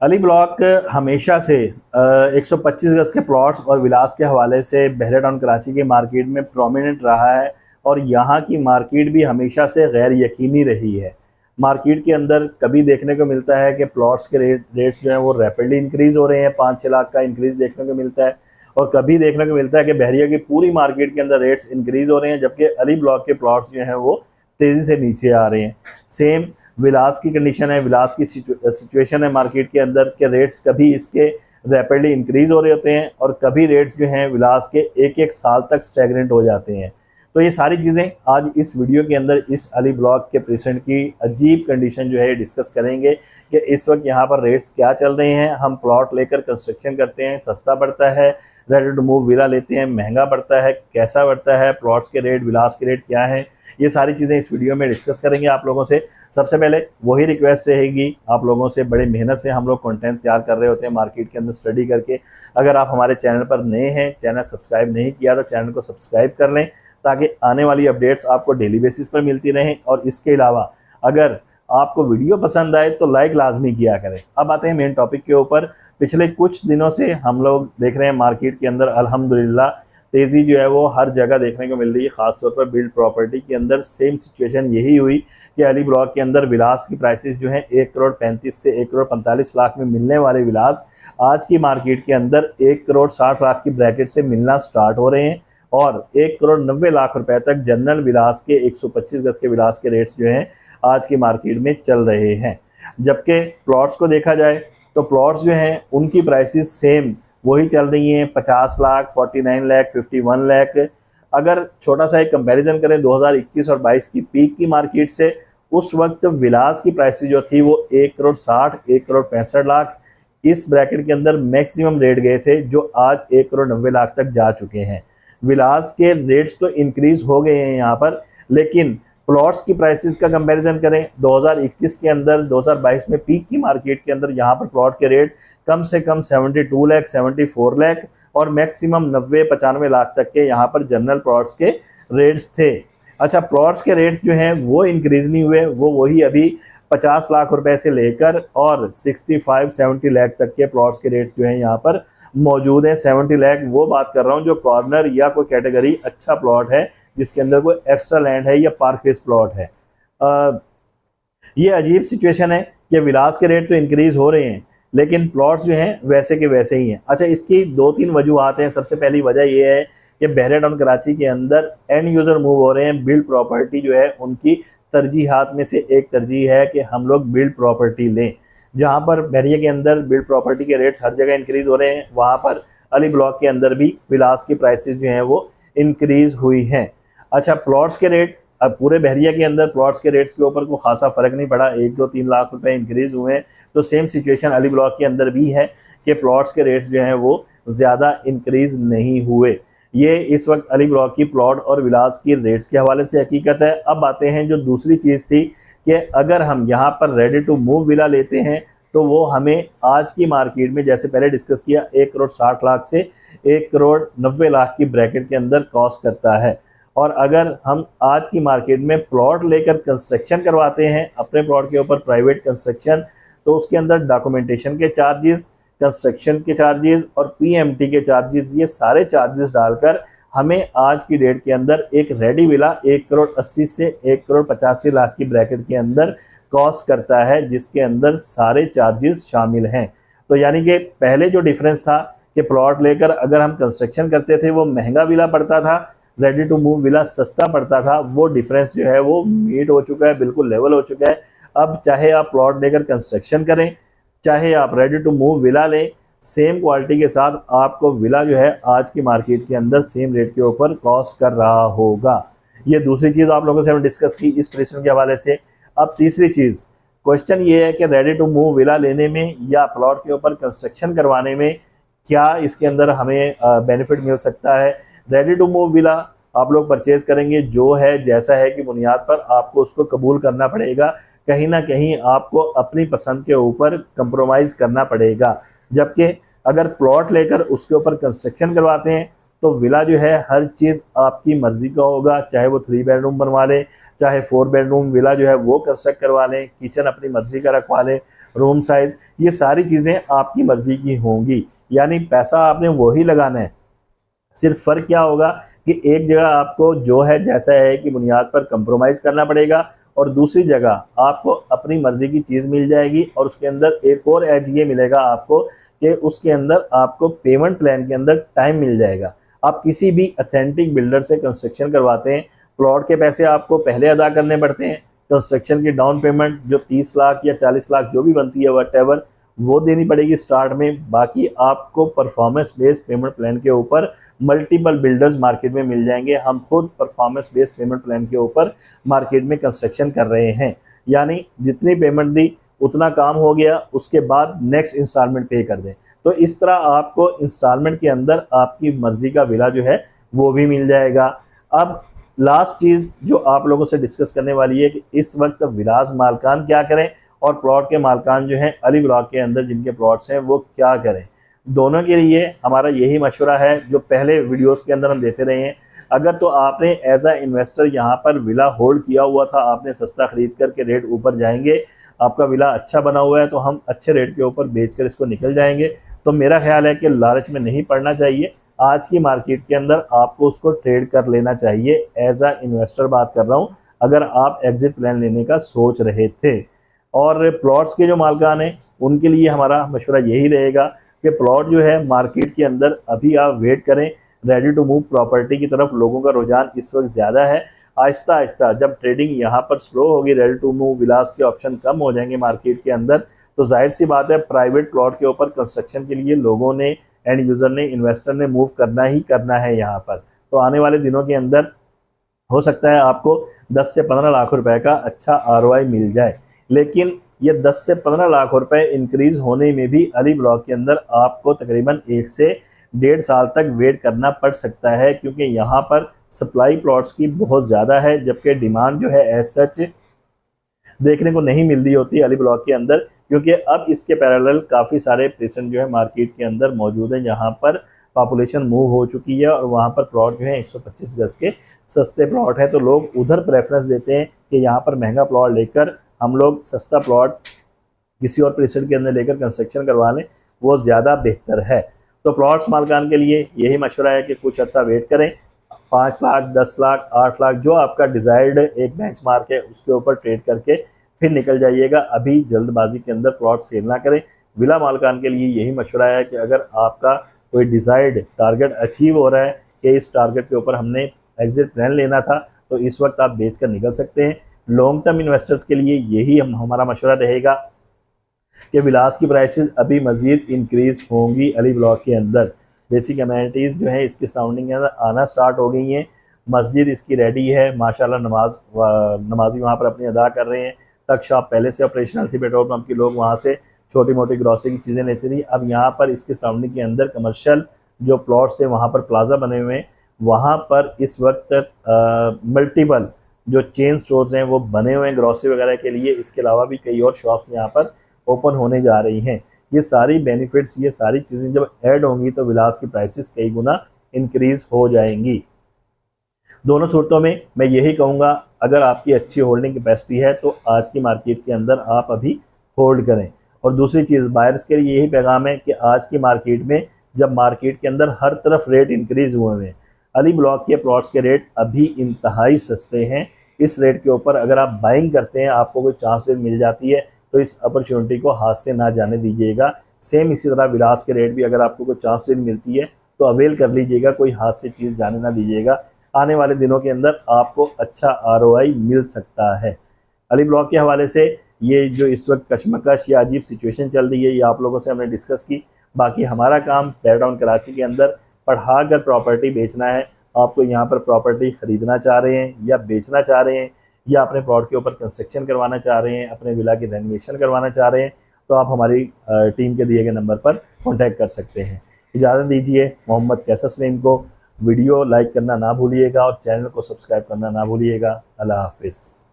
Ali block हमेशा से 125 गज के प्लॉट्स और विलास के हवाले से बहरा टाउन कराची के मार्केट में प्रोमिनेंट रहा है और यहाँ की मार्केट भी हमेशा से गैर यकीनी रही है। मार्केट के अंदर कभी देखने को मिलता है कि प्लॉट्स के रेट्स जो हैं वो रैपिडली इंक्रीज़ हो रहे हैं, 5-6 लाख का इंक्रीज़ देखने को मिलता है, और कभी देखने को मिलता है कि बहरिया की पूरी मार्केट के अंदर रेट्स इंक्रीज़ हो रहे हैं जबकि अली ब्लॉक के प्लॉट्स जो हैं वो तेज़ी से नीचे आ रहे हैं। सेम विलास की कंडीशन है, विलास की सिचुएशन है मार्केट के अंदर के रेट्स कभी इसके रैपिडली इंक्रीज़ हो रहे होते हैं और कभी रेट्स जो हैं विलास के एक एक साल तक स्टैग्नेंट हो जाते हैं। तो ये सारी चीज़ें आज इस वीडियो के अंदर इस अली ब्लॉक के प्रेजेंट की अजीब कंडीशन जो है डिस्कस करेंगे कि इस वक्त यहाँ पर रेट्स क्या चल रहे हैं। हम प्लॉट लेकर कंस्ट्रक्शन करते हैं, सस्ता पड़ता है, रेडी टू मूव विला लेते हैं, महंगा पड़ता है, कैसा पड़ता है, प्लॉट्स के रेट, विलास के रेट क्या हैं, ये सारी चीज़ें इस वीडियो में डिस्कस करेंगे आप लोगों से। सबसे पहले वही रिक्वेस्ट रहेगी आप लोगों से, बड़े मेहनत से हम लोग कंटेंट तैयार कर रहे होते हैं मार्केट के अंदर स्टडी करके। अगर आप हमारे चैनल पर नए हैं, चैनल सब्सक्राइब नहीं किया तो चैनल को सब्सक्राइब कर लें ताकि आने वाली अपडेट्स आपको डेली बेसिस पर मिलती रहें। और इसके अलावा अगर आपको वीडियो पसंद आए तो लाइक लाजमी किया करें। अब आते हैं मेन टॉपिक के ऊपर। पिछले कुछ दिनों से हम लोग देख रहे हैं मार्केट के अंदर अल्हम्दुलिल्लाह तेज़ी जो है वो हर जगह देखने को मिल रही है, ख़ासतौर पर बिल्ड प्रॉपर्टी के अंदर सेम सिचुएशन यही हुई कि अली ब्लॉक के अंदर विलास की प्राइसेस जो हैं 1,35 से 1,45 में मिलने वाले विलास आज की मार्केट के अंदर 1,60 की ब्रैकेट से मिलना स्टार्ट हो रहे हैं और 1,90 तक जनरल विलास के 125 गज के विलास के रेट्स जो हैं आज की मार्केट में चल रहे हैं। जबकि प्लॉट्स को देखा जाए तो प्लॉट्स जो हैं उनकी प्राइसेस सेम वही चल रही हैं, 50 लाख, 49 लाख, 51 लाख। अगर छोटा सा एक कंपैरिजन करें 2021 और 22 की पीक की मार्केट से, उस वक्त विलास की प्राइसेस जो थी वो 1,60 1,65 इस ब्रैकेट के अंदर मैक्सिमम रेट गए थे जो आज 1,90 तक जा चुके हैं। विलास के रेट्स तो इंक्रीज हो गए हैं यहाँ पर, लेकिन प्लॉट्स की प्राइसेस का कंपैरिजन करें 2021 के अंदर 2022 में पीक की मार्केट के अंदर यहाँ पर प्लॉट के रेट कम से कम 72 लाख, 74 लाख और मैक्सिमम 90-95 लाख तक के यहाँ पर जनरल प्लॉट्स के रेट्स थे। अच्छा, प्लॉट्स के रेट्स जो हैं वो इंक्रीज नहीं हुए, वो वही अभी 50 लाख रुपए से लेकर और 65-70 लाख तक के प्लॉट्स के रेट्स जो हैं यहाँ पर मौजूद हैं। 70 लाख वो बात कर रहा हूँ जो कॉर्नर या कोई कैटेगरी अच्छा प्लॉट है जिसके अंदर कोई एक्स्ट्रा लैंड है या पार्केज प्लॉट है। ये अजीब सिचुएशन है कि विलास के रेट तो इंक्रीज हो रहे हैं लेकिन प्लॉट्स जो हैं वैसे के वैसे ही हैं। अच्छा, इसकी 2-3 वजूहत हैं। सबसे पहली वजह यह है कि बहरा टाउन कराची के अंदर एंड यूज़र मूव हो रहे हैं। बिल्ड प्रॉपर्टी जो है उनकी तरजीहात में से एक तरजीह है कि हम लोग बिल्ड प्रॉपर्टी लें। जहाँ पर बहरिया के अंदर बिल्ड प्रॉपर्टी के रेट्स हर जगह इंक्रीज़ हो रहे हैं, वहाँ पर अली ब्लॉक के अंदर भी विलास की प्राइसेस जो हैं वो इंक्रीज़ हुई हैं। अच्छा, प्लॉट्स के रेट अब पूरे बहरिया के अंदर प्लॉट्स के रेट्स के ऊपर कोई खासा फ़र्क नहीं पड़ा, 1-2-3 लाख रुपए इंक्रीज़ हुए हैं। तो सेम सिचुएशन अली ब्लॉक के अंदर भी है कि प्लॉट्स के रेट्स जो हैं वो ज़्यादा इंक्रीज़ नहीं हुए। ये इस वक्त अली ब्लॉक की प्लॉट और विलास की रेट्स के हवाले से हकीकत है। अब आते हैं जो दूसरी चीज़ थी कि अगर हम यहाँ पर रेडी टू मूव विला लेते हैं तो वो हमें आज की मार्केट में जैसे पहले डिस्कस किया 1,60 से 1,90 की ब्रैकेट के अंदर कॉस्ट करता है। और अगर हम आज की मार्केट में प्लॉट लेकर कंस्ट्रक्शन करवाते हैं अपने प्लॉट के ऊपर प्राइवेट कंस्ट्रक्शन, तो उसके अंदर डॉक्यूमेंटेशन के चार्जेस, कंस्ट्रक्शन के चार्जेस और पीएमटी के चार्जेस, ये सारे चार्जेस डालकर हमें आज की डेट के अंदर एक रेडी विला 1,80 से 1,85 की ब्रैकेट के अंदर कॉस्ट करता है, जिसके अंदर सारे चार्जेस शामिल हैं। तो यानी कि पहले जो डिफरेंस था कि प्लॉट लेकर अगर हम कंस्ट्रक्शन करते थे वो महंगा विला पड़ता था, रेडी टू मूव विला सस्ता पड़ता था, वो डिफरेंस जो है वो मीट हो चुका है, बिल्कुल लेवल हो चुका है। अब चाहे आप प्लॉट लेकर कंस्ट्रक्शन करें, चाहे आप रेडी टू मूव विला लें, सेम क्वालिटी के साथ आपको विला जो है आज की मार्केट के अंदर सेम रेट के ऊपर कॉस्ट कर रहा होगा। ये दूसरी चीज़ आप लोगों से हमने डिस्कस की इस प्रेजेंट के हवाले से। अब तीसरी चीज़, क्वेश्चन ये है कि रेडी टू मूव विला लेने में या प्लॉट के ऊपर कंस्ट्रक्शन करवाने में क्या इसके अंदर हमें बेनिफिट मिल सकता है। रेडी टू मूव विला आप लोग परचेज़ करेंगे, जो है जैसा है कि बुनियाद पर आपको उसको कबूल करना पड़ेगा, कहीं ना कहीं आपको अपनी पसंद के ऊपर कंप्रोमाइज़ करना पड़ेगा। जबकि अगर प्लॉट लेकर उसके ऊपर कंस्ट्रक्शन करवाते हैं तो विला जो है हर चीज़ आपकी मर्ज़ी का होगा, चाहे वो 3 बेडरूम बनवा लें, चाहे 4 बेडरूम विला जो है वो कंस्ट्रक्ट करवा लें, किचन अपनी मर्ज़ी का रखवा लें, रूम साइज़, ये सारी चीज़ें आपकी मर्ज़ी की होंगी। यानी पैसा आपने वही लगाना है, सिर्फ फ़र्क क्या होगा कि एक जगह आपको जो है जैसा है कि बुनियाद पर कंप्रोमाइज़ करना पड़ेगा और दूसरी जगह आपको अपनी मर्ज़ी की चीज़ मिल जाएगी और उसके अंदर एक और एज ये मिलेगा आपको कि उसके अंदर आपको पेमेंट प्लान के अंदर टाइम मिल जाएगा। आप किसी भी ऑथेंटिक बिल्डर से कंस्ट्रक्शन करवाते हैं, प्लॉट के पैसे आपको पहले अदा करने पड़ते हैं, कंस्ट्रक्शन की डाउन पेमेंट जो 30 लाख या 40 लाख जो भी बनती है व्हाटएवर वो देनी पड़ेगी स्टार्ट में। बाकी आपको परफॉर्मेंस बेस्ड पेमेंट प्लान के ऊपर मल्टीपल बिल्डर्स मार्केट में मिल जाएंगे। हम खुद परफॉर्मेंस बेस्ड पेमेंट प्लान के ऊपर मार्केट में कंस्ट्रक्शन कर रहे हैं, यानी जितनी पेमेंट दी उतना काम हो गया, उसके बाद नेक्स्ट इंस्टॉलमेंट पे कर दें। तो इस तरह आपको इंस्टॉलमेंट के अंदर आपकी मर्जी का विला जो है वो भी मिल जाएगा। अब लास्ट चीज़ जो आप लोगों से डिस्कस करने वाली है कि इस वक्त विलास मालकान क्या करें और प्लॉट के मालकान जो हैं अली ब्लॉक के अंदर जिनके प्लॉट्स हैं वो क्या करें। दोनों के लिए हमारा यही मशवरा है जो पहले वीडियोस के अंदर हम देते रहे हैं। अगर तो आपने एज अ इन्वेस्टर यहाँ पर विला होल्ड किया हुआ था, आपने सस्ता खरीद करके रेट ऊपर जाएंगे, आपका विला अच्छा बना हुआ है तो हम अच्छे रेट के ऊपर बेचकर इसको निकल जाएंगे, तो मेरा ख्याल है कि लालच में नहीं पड़ना चाहिए। आज की मार्केट के अंदर आपको उसको ट्रेड कर लेना चाहिए। एज अ इन्वेस्टर बात कर रहा हूँ, अगर आप एग्जिट प्लान लेने का सोच रहे थे। और प्लॉट्स के जो मालकान हैं उनके लिए हमारा मशवरा यही रहेगा कि प्लॉट जो है मार्केट के अंदर अभी आप वेट करें। रेडी टू मूव प्रॉपर्टी की तरफ लोगों का रुझान इस वक्त ज़्यादा है। आहिस्ता आहिस्ता जब ट्रेडिंग यहाँ पर स्लो होगी, रेडी टू मूव विलास के ऑप्शन कम हो जाएंगे मार्केट के अंदर, तो जाहिर सी बात है प्राइवेट प्लॉट के ऊपर कंस्ट्रक्शन के लिए लोगों ने, एंड यूज़र ने, इन्वेस्टर ने मूव करना ही करना है यहाँ पर। तो आने वाले दिनों के अंदर हो सकता है आपको 10 से 15 लाख रुपए का अच्छा आरओआई मिल जाए, लेकिन ये 10 से 15 लाख रुपए इंक्रीज होने में भी अली ब्लॉक के अंदर आपको तकरीबन 1 से 1.5 साल तक वेट करना पड़ सकता है, क्योंकि यहाँ पर सप्लाई प्लॉट्स की बहुत ज़्यादा है, जबकि डिमांड जो है एज सच देखने को नहीं मिल रही होती अली ब्लॉक के अंदर, क्योंकि अब इसके पैरेलल काफ़ी सारे पेशेंट जो है मार्केट के अंदर मौजूद हैं जहाँ पर पॉपुलेशन मूव हो चुकी है और वहाँ पर प्लॉट जो है 125 गज के सस्ते प्लॉट है, तो लोग उधर प्रेफरेंस देते हैं कि यहाँ पर महंगा प्लॉट लेकर हम लोग सस्ता प्लॉट किसी और पेशेंट के अंदर लेकर कंस्ट्रक्शन करवा लें, वो ज़्यादा बेहतर है। तो प्लॉट्स मालकान के लिए यही मशवरा है कि कुछ अर्सा वेट करें, 5 लाख, 10 लाख, 8 लाख जो आपका डिज़ायर्ड एक बेंच मार्क है उसके ऊपर ट्रेड करके फिर निकल जाइएगा। अभी जल्दबाजी के अंदर प्लॉट सेल ना करें। विला मालकान के लिए यही मशवरा है कि अगर आपका कोई डिज़ायर्ड टारगेट अचीव हो रहा है कि इस टारगेट के ऊपर हमने एग्जिट प्लान लेना था, तो इस वक्त आप बेच कर निकल सकते हैं। लॉन्ग टर्म इन्वेस्टर्स के लिए यही हमारा मशवरा रहेगा कि विलास की प्राइसेस अभी मज़ीद इंक्रीज़ होंगी अली ब्लॉक के अंदर। बेसिक अमेनिटीज़ जो है इसकी सराउंडिंग के अंदर आना स्टार्ट हो गई हैं। मस्जिद इसकी रेडी है माशाल्लाह, नमाजी वहाँ पर अपनी अदा कर रहे हैं। टक शॉप पहले से ऑपरेशनल थी, पेट्रोल पंप की लोग वहाँ से छोटी मोटी ग्रॉसरी की चीज़ें लेती थी। अब यहाँ पर इसकी सराउंडिंग के अंदर कमर्शियल जो प्लॉट्स थे वहाँ पर प्लाजा बने हुए हैं, वहाँ पर इस वक्त मल्टीपल जो चेन स्टोर्स हैं वो बने हुए हैं ग्रॉसरी वगैरह के लिए। इसके अलावा भी कई और शॉप्स यहाँ पर ओपन होने जा रही हैं। ये सारी बेनिफिट्स, ये सारी चीज़ें जब ऐड होंगी तो विलास की प्राइसेस कई गुना इंक्रीज़ हो जाएंगी। दोनों सूरतों में मैं यही कहूँगा, अगर आपकी अच्छी होल्डिंग कैपेसिटी है तो आज की मार्केट के अंदर आप अभी होल्ड करें। और दूसरी चीज़ बायर्स के लिए यही पैगाम है कि आज की मार्केट में जब मार्केट के अंदर हर तरफ रेट इंक्रीज़ हुए हैं, अली ब्लॉक के प्लॉट्स के रेट अभी इंतहाई सस्ते हैं। इस रेट के ऊपर अगर आप बाइंग करते हैं, आपको कोई चांस मिल जाती है, तो इस अपॉर्चुनिटी को हाथ से ना जाने दीजिएगा। सेम इसी तरह विलास के रेट भी अगर आपको कोई चांस मिलती है तो अवेल कर लीजिएगा, कोई हाथ से चीज़ जाने ना दीजिएगा। आने वाले दिनों के अंदर आपको अच्छा आरओआई मिल सकता है। अली ब्लॉक के हवाले से ये जो इस वक्त कशमकश या अजीब सिचुएशन चल रही है, ये आप लोगों से हमने डिस्कस की। बाकी हमारा काम पैराडाउन कराची के अंदर पढ़ा कर प्रॉपर्टी बेचना है। आपको यहाँ पर प्रॉपर्टी ख़रीदना चाह रहे हैं या बेचना चाह रहे हैं, या अपने प्लॉट के ऊपर कंस्ट्रक्शन करवाना चाह रहे हैं, अपने विला की रेनोवेशन करवाना चाह रहे हैं, तो आप हमारी टीम के दिए गए नंबर पर कॉन्टैक्ट कर सकते हैं। इजाज़त दीजिए मोहम्मद कैसर सलीम को। वीडियो लाइक करना ना भूलिएगा और चैनल को सब्सक्राइब करना ना भूलिएगा। अल्लाह हाफिज़।